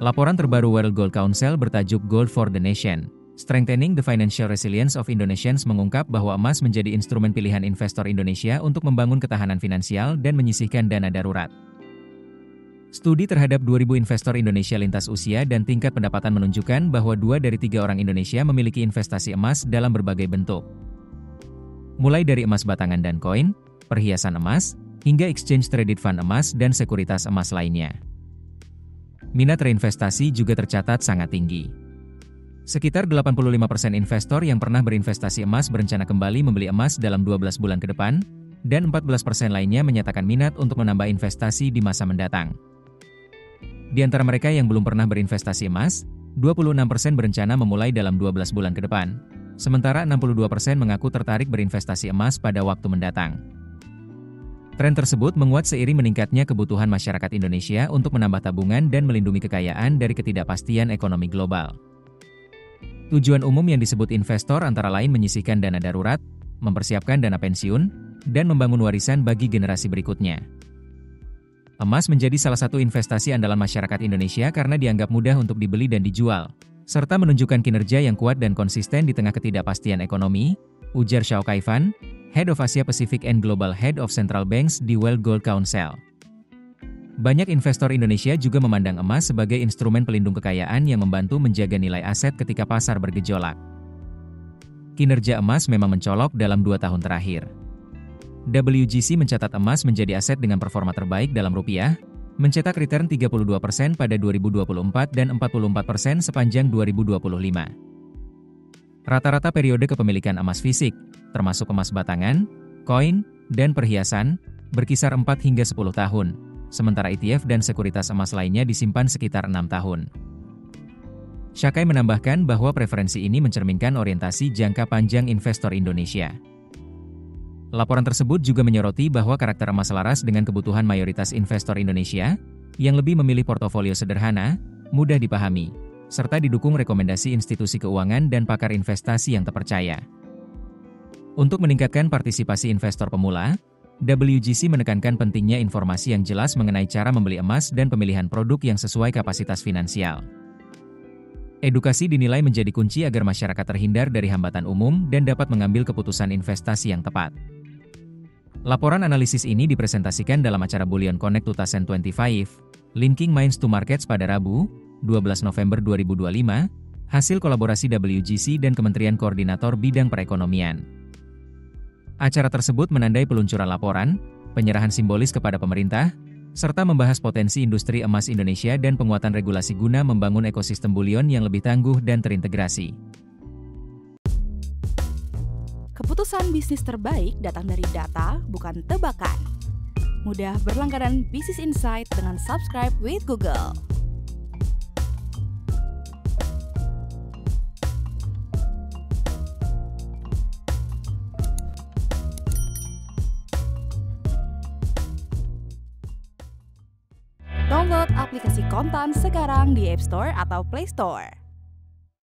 Laporan terbaru World Gold Council bertajuk Gold for the Nation, Strengthening the Financial Resilience of Indonesians mengungkap bahwa emas menjadi instrumen pilihan investor Indonesia untuk membangun ketahanan finansial dan menyisihkan dana darurat. Studi terhadap 2.000 investor Indonesia lintas usia dan tingkat pendapatan menunjukkan bahwa 2 dari 3 orang Indonesia memiliki investasi emas dalam berbagai bentuk. Mulai dari emas batangan dan koin, perhiasan emas, hingga exchange traded fund emas dan sekuritas emas lainnya. Minat reinvestasi juga tercatat sangat tinggi. Sekitar 85% investor yang pernah berinvestasi emas berencana kembali membeli emas dalam 12 bulan ke depan, dan 14% lainnya menyatakan minat untuk menambah investasi di masa mendatang. Di antara mereka yang belum pernah berinvestasi emas, 26% berencana memulai dalam 12 bulan ke depan, sementara 62% mengaku tertarik berinvestasi emas pada waktu mendatang. Tren tersebut menguat seiring meningkatnya kebutuhan masyarakat Indonesia untuk menambah tabungan dan melindungi kekayaan dari ketidakpastian ekonomi global. Tujuan umum yang disebut investor antara lain menyisihkan dana darurat, mempersiapkan dana pensiun, dan membangun warisan bagi generasi berikutnya. Emas menjadi salah satu investasi andalan masyarakat Indonesia karena dianggap mudah untuk dibeli dan dijual, serta menunjukkan kinerja yang kuat dan konsisten di tengah ketidakpastian ekonomi, ujar Xiao Kaifan, Head of Asia Pacific and Global Head of Central Banks di World Gold Council. Banyak investor Indonesia juga memandang emas sebagai instrumen pelindung kekayaan yang membantu menjaga nilai aset ketika pasar bergejolak. Kinerja emas memang mencolok dalam 2 tahun terakhir. WGC mencatat emas menjadi aset dengan performa terbaik dalam rupiah, mencetak return 32% pada 2024 dan 44% sepanjang 2025. Rata-rata periode kepemilikan emas fisik, termasuk emas batangan, koin, dan perhiasan, berkisar 4 hingga 10 tahun, sementara ETF dan sekuritas emas lainnya disimpan sekitar 6 tahun. Syakai menambahkan bahwa preferensi ini mencerminkan orientasi jangka panjang investor Indonesia. Laporan tersebut juga menyoroti bahwa karakter emas selaras dengan kebutuhan mayoritas investor Indonesia, yang lebih memilih portofolio sederhana, mudah dipahami, serta didukung rekomendasi institusi keuangan dan pakar investasi yang terpercaya. Untuk meningkatkan partisipasi investor pemula, WGC menekankan pentingnya informasi yang jelas mengenai cara membeli emas dan pemilihan produk yang sesuai kapasitas finansial. Edukasi dinilai menjadi kunci agar masyarakat terhindar dari hambatan umum dan dapat mengambil keputusan investasi yang tepat. Laporan analisis ini dipresentasikan dalam acara Bullion Connect 2025, Linking Minds to Markets pada Rabu, 12 November 2025, hasil kolaborasi WGC dan Kementerian Koordinator Bidang Perekonomian. Acara tersebut menandai peluncuran laporan, penyerahan simbolis kepada pemerintah, serta membahas potensi industri emas Indonesia dan penguatan regulasi guna membangun ekosistem bullion yang lebih tangguh dan terintegrasi. Keputusan bisnis terbaik datang dari data, bukan tebakan. Mudah berlangganan Business Insight dengan subscribe with Google. Download aplikasi Kontan sekarang di App Store atau Play Store.